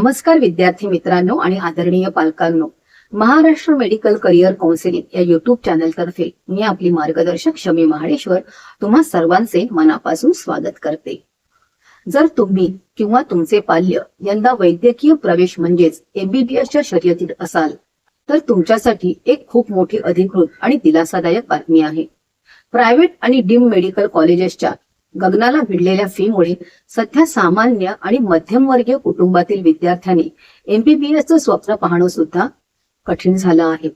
नमस्कार विद्यार्थी मित्रांनो आणि आदरणीय पालकांनो, महाराष्ट्र मेडिकल करिअर काउन्सिलिंग या युट्यूब चॅनल तर्फे मी आपली मार्गदर्शक शमी महाडेश्वर तुम्हा सर्वांचे मनापासून स्वागत करते। जर तुम्ही किंवा तुमचे पाल्य यंदा वैद्यकीय प्रवेश म्हणजेच MBBSच्या शर्यतीत असाल तर तुमच्यासाठी एक खूप मोठी अधिकृत आणि दिलासादायक बातमी आहे। प्रायव्हेट आणि डीम्ड मेडिकल कॉलेजेसच्या गगनाला भिडलेल्या फीमुळे सध्या सामान्य आणि मध्यमवर्गीय कुटुंबातील विद्यार्थ्यांनी MBBSचं स्वप्न पाहणं सुद्धा कठीण झालं आहे।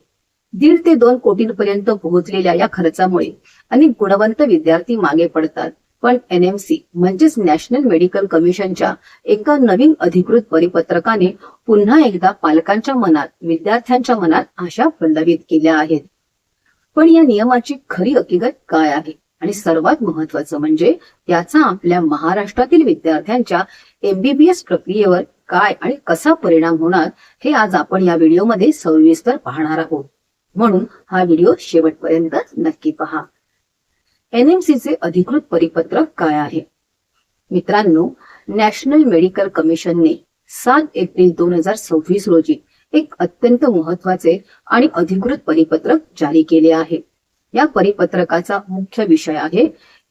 1.5 ते 2 कोटींपर्यंत पोहोचलेल्या या खर्चामुळे अनेक गुणवंत विद्यार्थी मागे पडतात। पण NMC म्हणजेच नॅशनल मेडिकल कमिशनच्या एका नवीन अधिकृत परिपत्रकाने पुन्हा एकदा पालकांच्या मनात, विद्यार्थ्यांच्या मनात आशा पल्लवित केल्या आहेत। पण या नियमाची खरी हकीकत काय आहे आणि सर्वात महत्त्वाचं म्हणजे त्याचा आपल्या महाराष्ट्रातील विद्यार्थ्यांच्या MBBS प्रक्रियेवर काय आणि कसा परिणाम होणार हे आज आपण या व्हिडिओमध्ये सविस्तर पाहणार आहोत। म्हणून हा व्हिडिओ शेवटपर्यंत नक्की पहा। NMC चे अधिकृत परिपत्रक काय आहे? मित्रांनो, नॅशनल मेडिकल कमिशनने 7 एप्रिल 2026 रोजी एक अत्यंत महत्त्वाचे आणि अधिकृत परिपत्रक जारी केले आहे। या परिपत्रकाचा मुख्य विषय आहे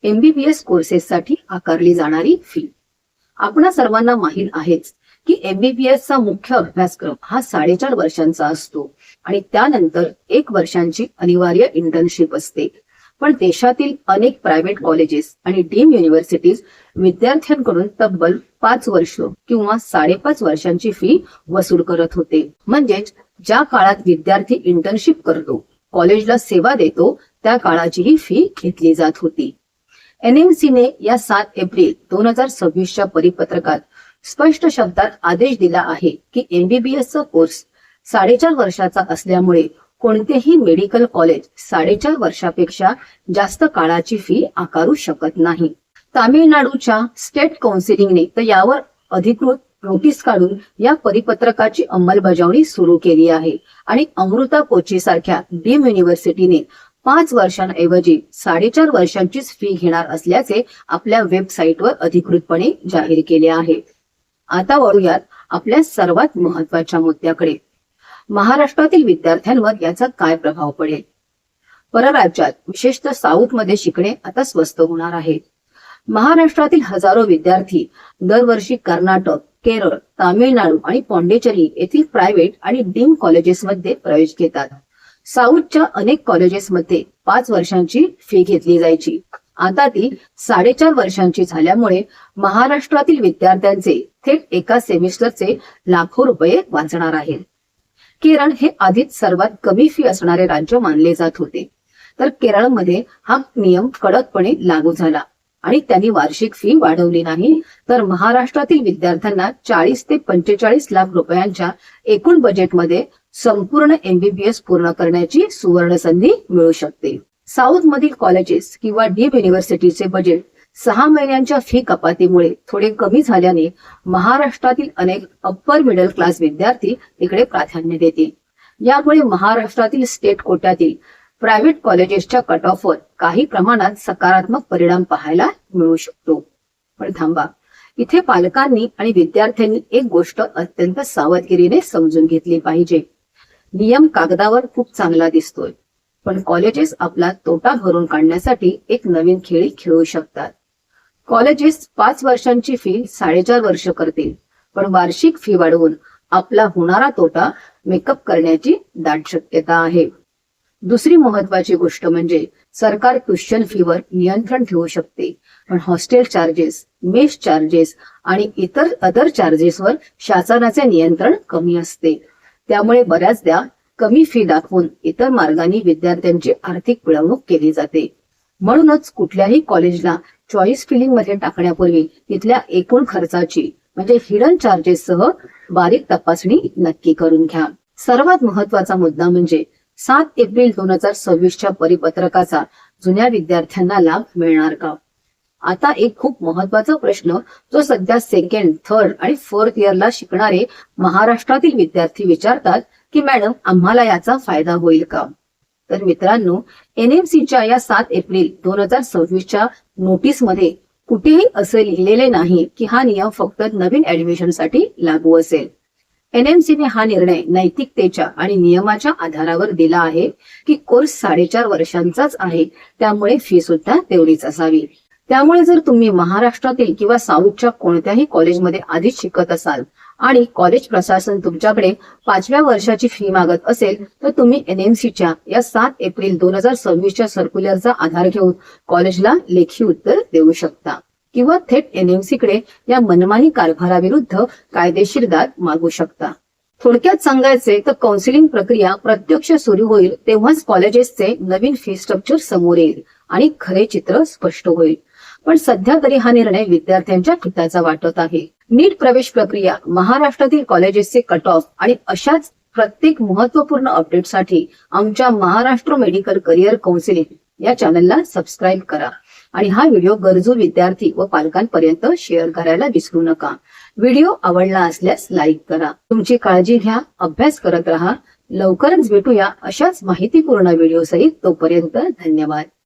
MBBS कोर्सेससाठी आकारली जाणारी फी। आपणा सर्वांना माहित आहेच की MBBSचा मुख्य अभ्यासक्रम हा 4.5 वर्षांचा असतो आणि त्यानंतर 1 वर्षांची अनिवार्य इंटर्नशिप असते। पण देशातील अनेक प्रायव्हेट कॉलेजेस आणि डीम्ड युनिव्हर्सिटीज विद्यार्थ्यांकडून तब्बल 5 वर्ष किंवा 5.5 वर्षांची फी वसूल करत होते। म्हणजेच ज्या काळात विद्यार्थी इंटर्नशिप करतो, कॉलेजला सेवा देतो, त्या काळाची ही फी घेतली जात होती। NMC ने या 7 एप्रिल 2026च्या परिपत्रकात स्पष्ट शब्दात आदेश दिला आहे की MBBSचा कोर्स 4.5 वर्षाचा असल्यामुळे कोणतेही मेडिकल कॉलेज 4.5 वर्षापेक्षा जास्त काळाची फी आकारू शकत नाही। तामिळनाडूच्या स्टेट काउन्सिलिंगने तर यावर अधिकृत नोटीस काढून या परिपत्रकाची अंमलबजावणी सुरू केली आहे आणि अमृता कोची सारख्या डीम्ड युनिव्हर्सिटीने 5 वर्षांऐवजी 4.5 वर्षांचीच फी घेणार असल्याचे आपल्या वेबसाईटवर अधिकृतपणे जाहीर केले आहे। आता वळूयात आपल्या सर्वात महत्त्वाच्या मुद्द्याकडे। महाराष्ट्रातील विद्यार्थ्यांवर याचा काय प्रभाव पडेल? परराज्यात विशेषतः साऊथ मध्ये शिकणे आता स्वस्त होणार आहे। महाराष्ट्रातील हजारो विद्यार्थी दरवर्षी कर्नाटक, केरळ, तामिळनाडू आणि पॉंडिचेरी येथील प्रायव्हेट आणि डीम्ड कॉलेजेसमध्ये प्रवेश घेतात। साऊथच्या अनेक कॉलेजेसमध्ये 5 वर्षांची फी घेतली जायची, आता ती 4.5 वर्षांची झाल्यामुळे महाराष्ट्रातील विद्यार्थ्यांचे थेट एका सेमिस्टरचे लाखो रुपये वाचणार आहेत। केरळ हे आधीच सर्वात कमी फी असणारे राज्य मानले जात होते, तर केरळमध्ये हा नियम कडकपणे लागू झाला आणि त्यांनी वार्षिक फी वाढवली नाही, तर महाराष्ट्रातील विद्यार्थ्यांना 40 ते 45 लाख रुपयांच्या एकूण बजेटमध्ये संपूर्ण MBBS पूर्ण करण्याची सुवर्ण संधी मिळू शकते। साऊथ मधील कॉलेजेस किंवा डीम्ड युनिव्हर्सिटीचे बजेट 6 महिन्यांच्या फी कपातीमुळे थोडे कमी झाल्याने महाराष्ट्रातील अनेक अप्पर मिडल क्लास विद्यार्थी इकडे प्राधान्य देतील। यामुळे महाराष्ट्रातील स्टेट कोट्यातील प्रायव्हेट कॉलेजेसच्या कट ऑफवर काही प्रमाणात सकारात्मक परिणाम पाहायला मिळू शकतो। पण थांबा, इथे पालकांनी आणि विद्यार्थ्यांनी एक गोष्ट अत्यंत सावधगिरीने समजून घेतली पाहिजे। नियम कागदावर खूप चांगला दिसतोय, पण कॉलेजेस आपला तोटा भरून काढण्यासाठी एक नवीन खेळी खेळू शकतात। कॉलेजेस 5 वर्षांची फी 4.5 वर्ष करतील, पण वार्षिक फी वाढवून आपला होणारा तोटा मेकअप करण्याची दाट शक्यता आहे। दुसरी महत्वाची गोष्ट म्हणजे सरकार ट्युशन फीवर नियंत्रण ठेवू शकते, पण हॉस्टेल चार्जेस, मेस चार्जेस आणि इतर अदर चार्जेसवर शासनाचे नियंत्रण कमी असते। त्यामुळे बऱ्याचदा कमी फी दाखवून इतर मार्गाने विद्यार्थ्यांची आर्थिक पिळवणूक केली जाते। म्हणूनच कुठल्याही कॉलेजला चॉईस फिलिंग मध्ये टाकण्यापूर्वी तिथल्या एकूण खर्चाची म्हणजे हिडन चार्जेस सह बारीक तपासणी नक्की करून घ्या। सर्वात महत्वाचा मुद्दा म्हणजे 7 एप्रिल 2026च्या परिपत्रकाचा जुन्या विद्यार्थ्यांना लाभ मिळणार का? आता एक खूप महत्वाचा प्रश्न जो सध्या 2nd, 3rd आणि 4th इयरला शिकणारे महाराष्ट्रातील विद्यार्थी विचारतात की मॅडम, आम्हाला याचा फायदा होईल का? तर मित्रांनो, NMCच्या या 7 एप्रिल 2026च्या नोटीसमध्ये कुठेही असे लिहिलेले नाही की हा नियम फक्त नवीन ऍडमिशनसाठी लागू असेल। एनएमसीने हा निर्णय नैतिकतेच्या आणि नियमाच्या आधारावर दिला आहे की कोर्स 4.5 वर्षांचाच आहे, त्यामुळे फी सुद्धा तेवढीच असावी. त्यामुळे जर तुम्ही महाराष्ट्रातील किंवा साऊथच्या कोणत्याही कॉलेजमध्ये आधीच शिकत असाल आणि कॉलेज प्रशासन तुमच्याकडे 5व्या वर्षाची फी मागत असेल, तर तुम्ही एनएमसीच्या या 7 एप्रिल 2026च्या सर्क्युलरचा आधार घेऊन कॉलेजला लेखी उत्तर देऊ शकता किंवा थेट एनएमसी कडे या मनमानी कारभाराविरुद्ध कायदेशीर दाद मागू शकता. थोडक्यात सांगायचे तर काउन्सिलिंग प्रक्रिया प्रत्यक्ष सुरू होईल तेव्हाच कॉलेजेसचे नवीन फी स्ट्रक्चर समोर येईल आणि खरे चित्र स्पष्ट होईल. पण सध्या तरी हा निर्णय विद्यार्थ्यांच्या हिताचा वाटत आहे. नीट प्रवेश प्रक्रिया, महाराष्ट्रातील कॉलेजेसचे कट ऑफ आणि अशाच प्रत्येक महत्वपूर्ण अपडेटसाठी आमच्या महाराष्ट्र मेडिकल करिअर काउन्सिलिंग या चॅनलला सबस्क्राईब करा आणि हा व्हिडिओ गरजू विद्यार्थी व पालकांपर्यंत शेअर करायला विसरू नका. व्हिडिओ आवडला असल्यास लाईक करा. तुमची काळजी घ्या, अभ्यास करत राहा. लवकरच भेटूया अशाच माहितीपूर्ण व्हिडिओ सहित. तोपर्यंत धन्यवाद.